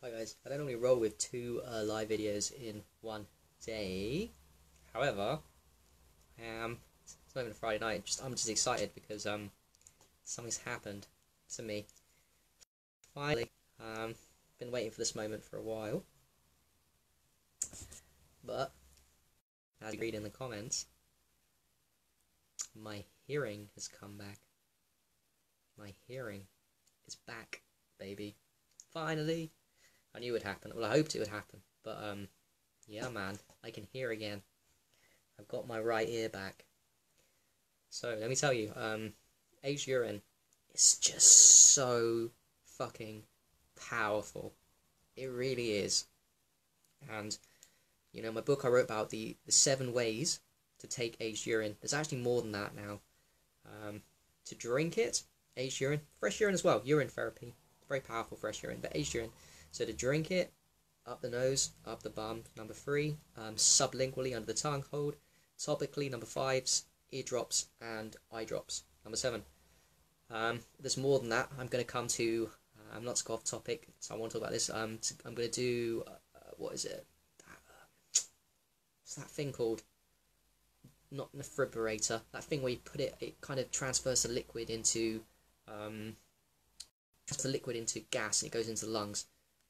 Hi guys, I don't normally roll with two live videos in one day. However, it's not even a Friday night. I'm just excited because something's happened to me. Finally, been waiting for this moment for a while. But as you read in the comments, my hearing has come back. My hearing is back, baby. Finally. I knew it would happen. Well, I hoped it would happen. But, yeah, man. I can hear again. I've got my right ear back. So, let me tell you, aged urine is just so fucking powerful. It really is. And, you know, my book I wrote about the 7 ways to take aged urine. There's actually more than that now. To drink it, aged urine, fresh urine as well, urine therapy. Very powerful fresh urine, but aged urine. So to drink it, up the nose, up the bum, number 3, sublingually under the tongue, hold, topically, number 5's, eardrops and eye drops, number 7. There's more than that. I'm going to come to, not to go off topic, so I want to talk about this. I'm going to do, what is it? What's that thing called? Not defibrillator. That thing where you put it, it kind of transfers the liquid into, gas and it goes into the lungs.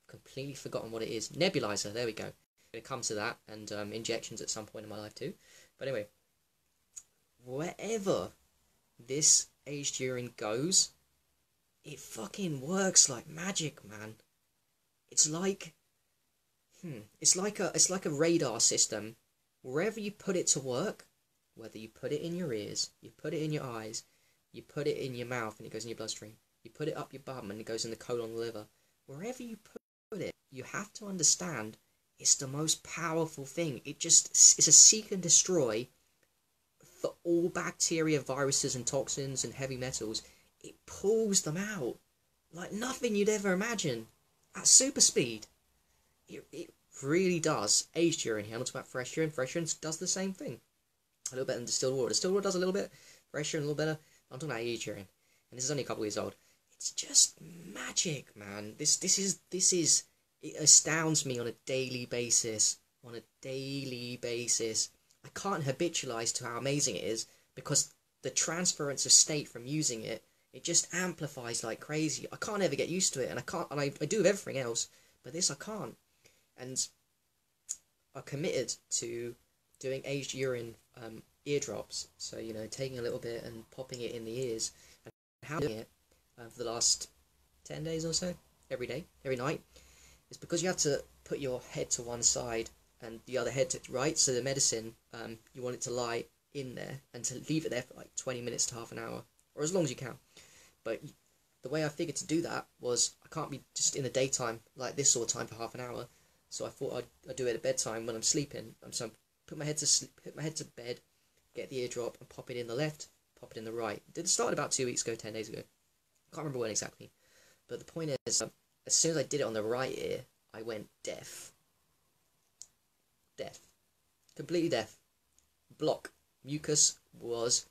Completely forgotten what it is. Nebulizer, there we go. It comes to that, and injections at some point in my life too. But anyway, wherever this aged urine goes, it fucking works like magic, man. It's like, it's like a radar system. Wherever you put it to work, whether you put it in your ears, you put it in your eyes, you put it in your mouth and it goes in your bloodstream, you put it up your bum and it goes in the colon, the liver. Wherever you put it, you have to understand it's the most powerful thing. It's a seek and destroy for all bacteria, viruses and toxins and heavy metals. It pulls them out like nothing you'd ever imagine at super speed. It really does. Aged urine here, I'm not talking about fresh urine. Fresh urine does the same thing. A little better than distilled water. Distilled water does a little bit. Fresh urine a little better. I'm talking about aged urine. And this is only a couple of years old. It's just magic, man. This is it astounds me on a daily basis. On a daily basis. I can't habitualize to how amazing it is because the transference of state from using it, it just amplifies like crazy. I can't ever get used to it, and I do with everything else, but this I can't. And I'm committed to doing aged urine eardrops. So, you know, taking a little bit and popping it in the ears, and how doing it for the last 10 days or so, every day, every night, is because you have to put your head to one side and the other head to right. So the medicine, you want it to lie in there and to leave it there for like 20 minutes to half an hour, or as long as you can. But the way I figured to do that was I can't be just in the daytime like this sort of time for half an hour. So I thought I'd do it at bedtime when I'm sleeping. So I put my head to bed, get the eardrop and pop it in the left, pop it in the right. It started about 2 weeks ago, 10 days ago. I can't remember when exactly. But the point is, as soon as I did it on the right ear, I went deaf. Deaf. Completely deaf. Block. Mucus was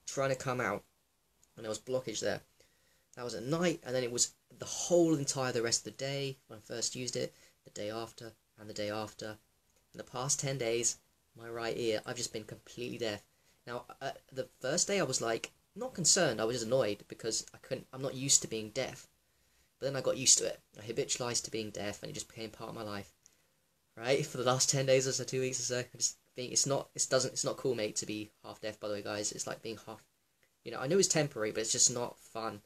trying to come out. And there was blockage there. That was at night, and then it was the whole entire the rest of the day when I first used it, the day after, and the day after. In the past 10 days, my right ear, I've just been completely deaf. Now, the first day I was like, not concerned, I was just annoyed because I'm not used to being deaf. But then I got used to it. I habitualized to being deaf and it just became part of my life. Right? For the last 10 days or so, 2 weeks or so, I just think it's not cool, mate, to be half deaf, by the way, guys. It's like being half, you know, I know it's temporary, but it's just not fun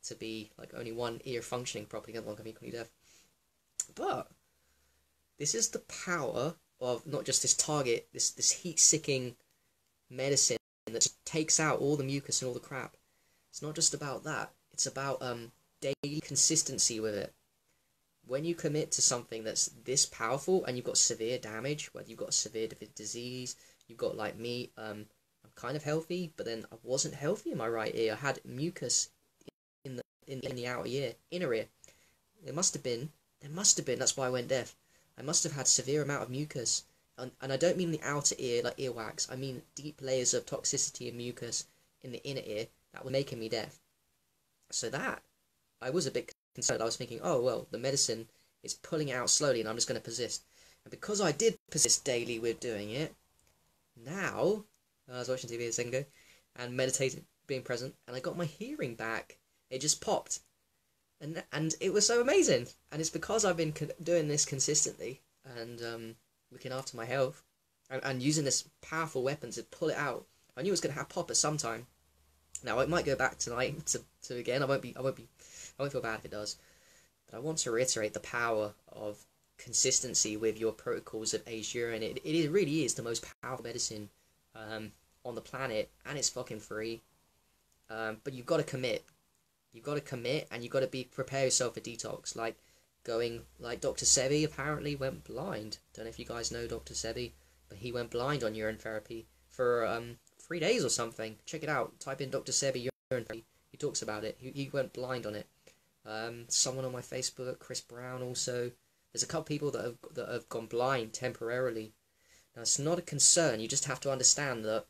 to be like only one ear functioning properly, the other one can be completely deaf. But this is the power of not just this target, this heat-seeking medicine that just takes out all the mucus and all the crap. It's not just about that. It's about daily consistency with it. When you commit to something that's this powerful and you've got severe damage, whether you've got severe disease, you've got like me, I'm kind of healthy, but then I wasn't healthy in my right ear. I had mucus in the outer ear, inner ear. There must have been, that's why I went deaf. I must have had severe amount of mucus. And I don't mean the outer ear, like earwax. I mean deep layers of toxicity and mucus in the inner ear that were making me deaf. So that, I was a bit concerned. I was thinking, oh, well, the medicine It's pulling it out slowly, and I'm just going to persist. And because I did persist daily with doing it, now, I was watching TV a second ago, and meditating, being present, and I got my hearing back. It just popped. And it was so amazing. And it's because I've been doing this consistently, and looking after my health, and using this powerful weapon to pull it out. I knew it was going to have pop at some time. Now, it might go back tonight to again. I won't feel bad if it does. But I want to reiterate the power of consistency with your protocols of aged urine. It really is the most powerful medicine on the planet, and it's fucking free. But you've got to commit. You've got to commit, and you've got to prepare yourself for detox. Like Dr. Sebi apparently went blind. Don't know if you guys know Dr. Sebi, but he went blind on urine therapy for 3 days or something. Check it out. Type in Dr. Sebi urine therapy. He talks about it. He went blind on it. Someone on my Facebook, Chris Brown, also. There's a couple people that have gone blind temporarily. Now, it's not a concern. You just have to understand that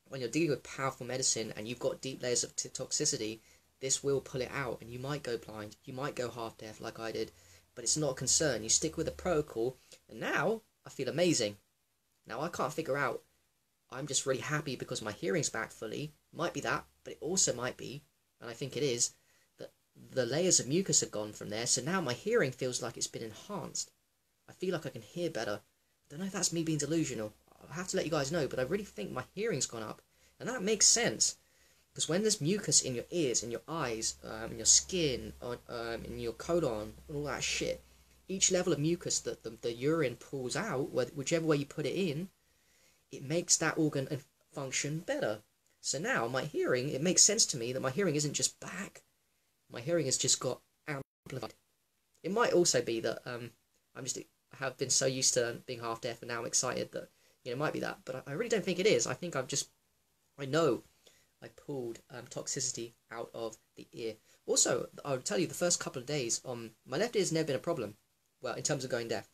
when you're dealing with powerful medicine and you've got deep layers of toxicity, this will pull it out, and you might go blind. You might go half deaf like I did, but it's not a concern. You stick with the protocol, and now I feel amazing. Now I can't figure out. I'm just really happy because my hearing's back fully. Might be that, but it also might be, and I think it is, that the layers of mucus are gone from there, so now my hearing feels like it's been enhanced. I feel like I can hear better. I don't know if that's me being delusional. I'll have to let you guys know, but I really think my hearing's gone up, and that makes sense. Because when there's mucus in your ears, in your eyes, in your skin, in your colon, and all that shit, each level of mucus that the urine pulls out, whichever way you put it in, it makes that organ function better. So now my hearing, it makes sense to me that my hearing isn't just back. My hearing has just got amplified. It might also be that I have been so used to being half deaf, and now I'm excited that it might be that. But I really don't think it is. I think I know I pulled toxicity out of the ear. Also, I'll tell you, the first couple of days, my left ear's never been a problem, well, in terms of going deaf.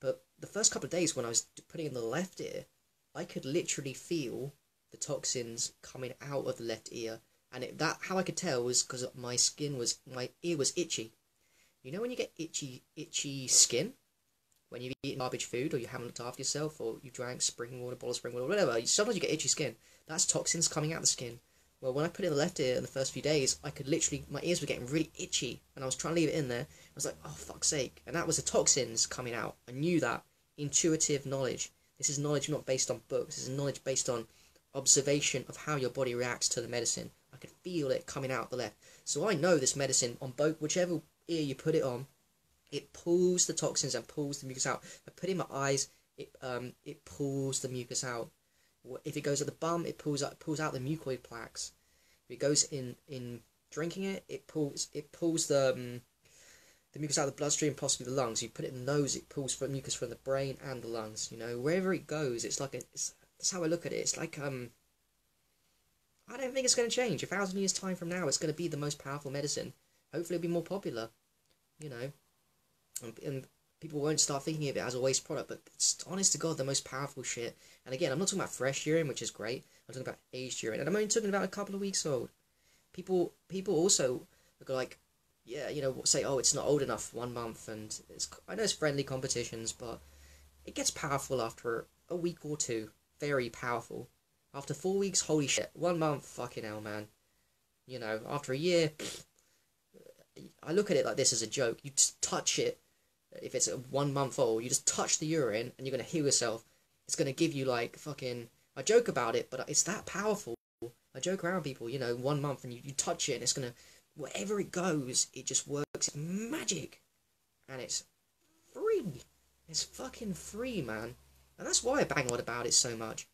But the first couple of days when I was putting in the left ear, I could literally feel the toxins coming out of the left ear. And how I could tell was because my ear was itchy. You know when you get itchy skin? When you've eaten garbage food, or you haven't looked after yourself, or you drank spring water, bottle of spring water, whatever, sometimes you get itchy skin. That's toxins coming out of the skin. Well, when I put it in the left ear in the first few days, I could literally, my ears were getting really itchy, and I was trying to leave it in there. I was like, oh, fuck's sake. And that was the toxins coming out. I knew that. Intuitive knowledge. This is knowledge not based on books. This is knowledge based on observation of how your body reacts to the medicine. I could feel it coming out the left. So I know this medicine, on both, whichever ear you put it on, it pulls the toxins and pulls the mucus out. I put it in my eyes, it pulls the mucus out. If it goes at the bum, it pulls out the mucoid plaques. If it goes in drinking it, it pulls the mucus out of the bloodstream, possibly the lungs. You put it in the nose, it pulls for mucus from the brain and the lungs. Wherever it goes, it's like that's how I look at it. It's like I don't think it's going to change. 1,000 years time from now, it's going to be the most powerful medicine. Hopefully, it'll be more popular. And people won't start thinking of it as a waste product, but it's, honest to God, the most powerful shit. And again, I'm not talking about fresh urine, which is great. I'm talking about aged urine, and I'm only talking about a couple of weeks old. People also are like, yeah, say, oh, it's not old enough, 1 month, and I know it's friendly competitions, but it gets powerful after a week or two. Very powerful. After 4 weeks, holy shit. 1 month, fucking hell, man. After a year, I look at it like this as a joke. You just touch it. If it's a 1 month old, you just touch the urine and you're going to heal yourself. It's going to give you like fucking... I joke about it, but it's that powerful. I joke around people, 1 month, and you touch it and it's going to... Wherever it goes, it just works. It's magic. And it's free. It's fucking free, man. And that's why I bang on about it so much.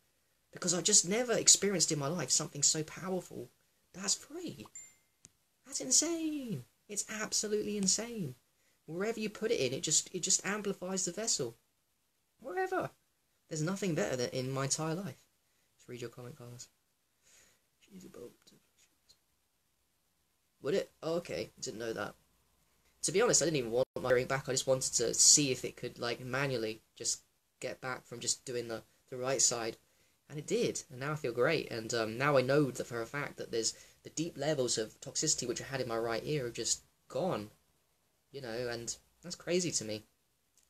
Because I just never experienced in my life something so powerful that's free. That's insane. It's absolutely insane. Wherever you put it in, it just amplifies the vessel. Wherever. There's nothing better than in my entire life. Let's read your comment, Carlos. She's about to... Would it? Oh, okay. Didn't know that. To be honest, I didn't even want my hearing back. I just wanted to see if it could, manually just get back from just doing the right side. And it did. And now I feel great. And now I know that for a fact that there's the deep levels of toxicity which I had in my right ear are just gone. And That's crazy to me.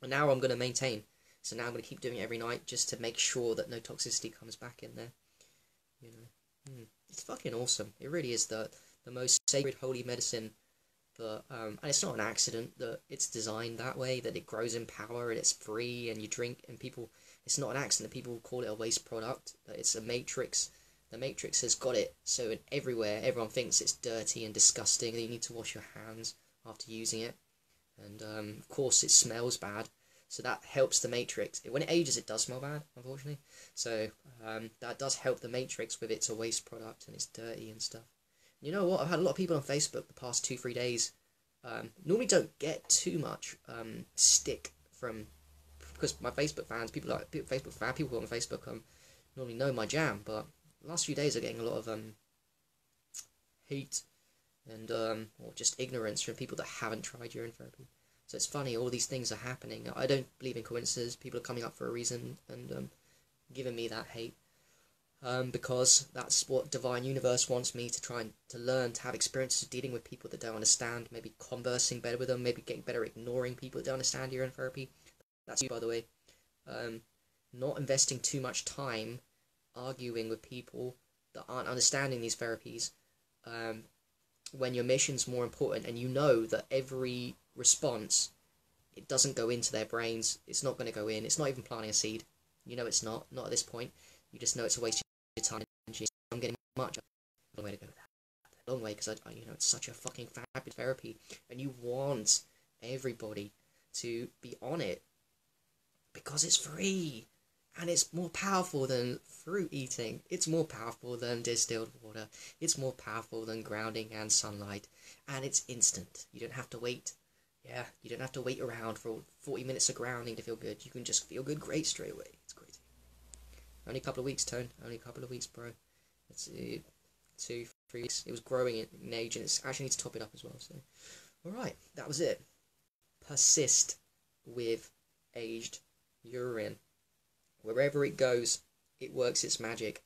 And now I'm going to maintain. So now I'm going to keep doing it every night just to make sure that no toxicity comes back in there. You know, it's fucking awesome. It really is the most sacred, holy medicine. But and it's not an accident that it's designed that way, that it grows in power and it's free and you drink and people. It's not an accident that people call it a waste product. That it's a matrix. The matrix has got it so everywhere everyone thinks it's dirty and disgusting. That you need to wash your hands after using it, and of course it smells bad. So that helps the matrix. When it ages, it does smell bad, unfortunately. So that does help the matrix with it's a waste product and it's dirty and stuff. You know what? I've had a lot of people on Facebook the past 2-3 days. Normally don't get too much stick from, because my Facebook fans, people on Facebook normally know my jam. But the last few days are getting a lot of hate and or just ignorance from people that haven't tried urine therapy. So it's funny, all these things are happening. I don't believe in coincidences. People are coming up for a reason and giving me that hate. Because that's what Divine Universe wants me to try and to learn, to have experiences of dealing with people that don't understand, maybe conversing better with them, maybe getting better at ignoring people that don't understand urine therapy. That's you, by the way. Not investing too much time arguing with people that aren't understanding these therapies. When your mission's more important and you know that every response, it doesn't go into their brains, it's not going to go in, it's not even planting a seed. You know it's not at this point. You just know it's a waste of your time and energy. I'm getting much. A long way to go with that. A long way, because it's such a fucking fabulous therapy, and you want everybody to be on it because it's free, and it's more powerful than fruit eating. It's more powerful than distilled water. It's more powerful than grounding and sunlight, and it's instant. You don't have to wait. Yeah, you don't have to wait around for 40 minutes of grounding to feel good. You can just feel good straight away. It's crazy. Only a couple of weeks, Tone. Only a couple of weeks, bro. That's 2-3 weeks. It was growing in age, and it's actually need to top it up as well. So, alright, that was it. Persist with aged urine. Wherever it goes, it works its magic.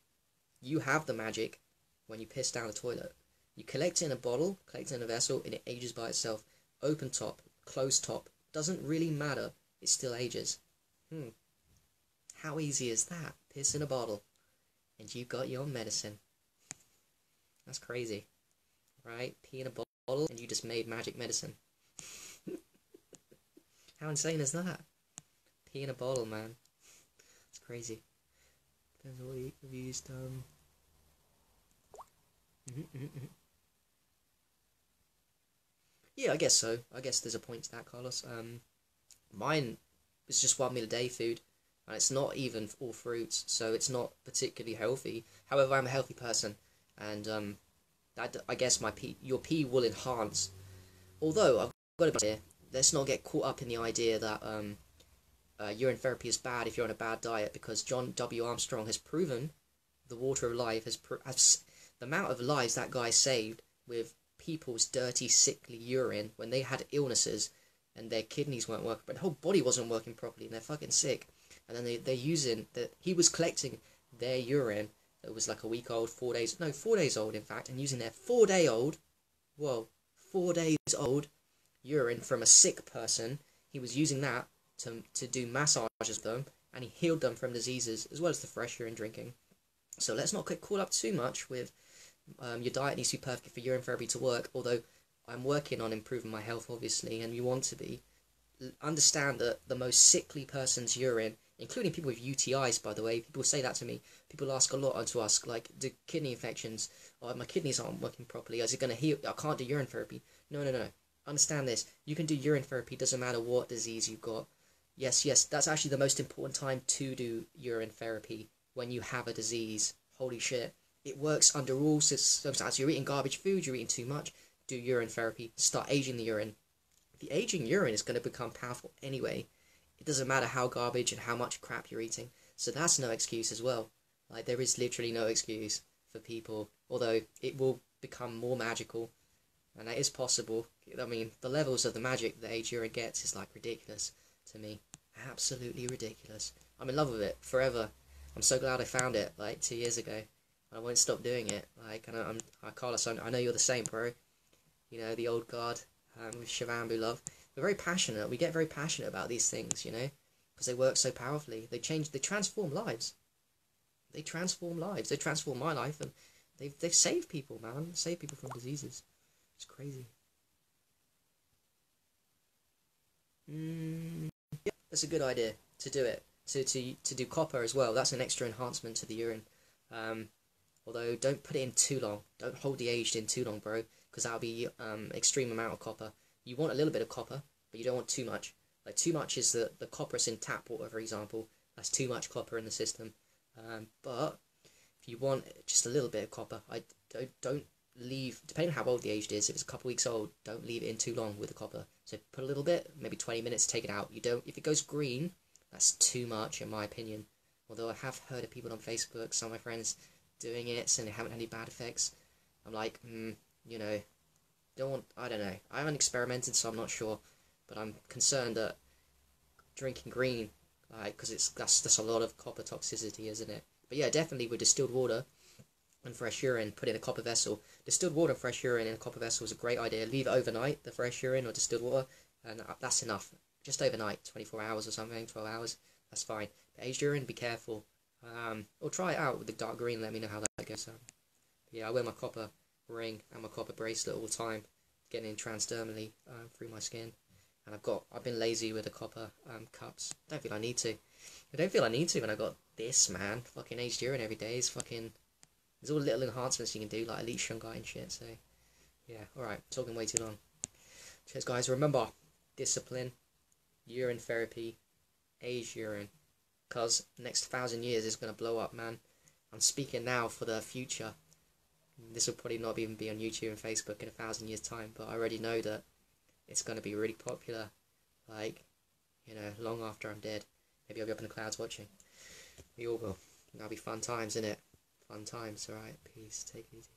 You have the magic when you piss down the toilet. You collect it in a bottle, collect it in a vessel, and it ages by itself. Open top, closed top. Doesn't really matter. It still ages. How easy is that? Piss in a bottle, and you got your medicine. That's crazy, right? Pee in a bottle, and you just made magic medicine. How insane is that? Pee in a bottle, man. It's crazy. Depends on what you've used. Yeah, I guess so. I guess there's a point to that, Carlos. Mine is just 1 meal a day food. And it's not even all fruits, so it's not particularly healthy. However, I'm a healthy person, and I guess your pee will enhance. Although I've got to be here, let's not get caught up in the idea that urine therapy is bad if you're on a bad diet, because John W. Armstrong has proven the water of life the amount of lives that guy saved with people's dirty, sickly urine when they had illnesses and their kidneys weren't working, but their whole body wasn't working properly and they're fucking sick. And then they're using he was collecting their urine that was like a week old, 4 days old in fact, and using their 4 day old, 4 days old urine from a sick person. He was using that to do massages with them, and he healed them from diseases as well as the fresh urine drinking. So let's not get caught up too much with your diet needs to be perfect for urine therapy to work, although I'm working on improving my health obviously, and you want to be. Understand that the most sickly person's urine, including people with UTIs, by the way, people say that to me. People ask a lot to ask, like, do kidney infections, or my kidneys aren't working properly, is it going to heal? I can't do urine therapy. No. Understand this. You can do urine therapy, doesn't matter what disease you've got. Yes, that's actually the most important time to do urine therapy, when you have a disease. Holy shit. It works under all circumstances. You're eating garbage food, you're eating too much, do urine therapy, start aging the urine. The aging urine is going to become powerful anyway. It doesn't matter how garbage and how much crap you're eating. So that's no excuse as well. Like, there is literally no excuse for people, although it will become more magical, and that is possible. I mean, the levels of the magic that aged urine gets is like ridiculous to me. Absolutely ridiculous. I'm in love with it forever. I'm so glad I found it like 2 years ago. I won't stop doing it. Like, Carlos, I know you're the same, bro. You know, the old guard with Shavambu love. We're very passionate. We get very passionate about these things, you know, because they work so powerfully. They transform lives. They transform lives. They transform my life, and they've saved people, man. Saved people from diseases. It's crazy. Yeah, that's a good idea to do it. To do copper as well. That's an extra enhancement to the urine. Um, Although don't put it in too long. Don't hold the aged in too long, bro, because that'll be extreme amount of copper. You want a little bit of copper, but you don't want too much. Like too much is the copper in tap water, for example. That's too much copper in the system. But if you want just a little bit of copper, I don't leave. Depending on how old the aged is, if it's a couple weeks old, don't leave it in too long with the copper. So put a little bit, maybe 20 minutes, take it out. You don't. If it goes green, that's too much in my opinion. Although I have heard of people on Facebook, some of my friends doing it and they haven't had any bad effects. I'm like, you know, I don't know. I haven't experimented, so I'm not sure. But I'm concerned that drinking green, like, because that's a lot of copper toxicity, isn't it? But yeah, definitely with distilled water and fresh urine, put in a copper vessel. Distilled water and fresh urine in a copper vessel is a great idea. Leave it overnight, the fresh urine or distilled water, and that's enough. Just overnight, 24 hours or something, 12 hours, that's fine. But aged urine, be careful. Or try it out with the dark green, let me know how that goes. Yeah, I wear my copper ring and my copper bracelet all the time, getting in transdermally through my skin. And I've been lazy with the copper cups. Don't feel I need to. I don't feel I need to when I got this, man. Fucking aged urine every day is fucking... There's all little enhancements you can do, like elite shungite and shit, so... Yeah, alright, talking way too long. Cheers, guys. Remember, discipline, urine therapy, aged urine. Because next 1,000 years is going to blow up, man. I'm speaking now for the future. This will probably not even be on YouTube and Facebook in 1,000 years' time, but I already know that it's going to be really popular. Like, you know, long after I'm dead. Maybe I'll be up in the clouds watching. We all will. That'll be fun times, innit? Fun times, alright? Peace. Take it easy.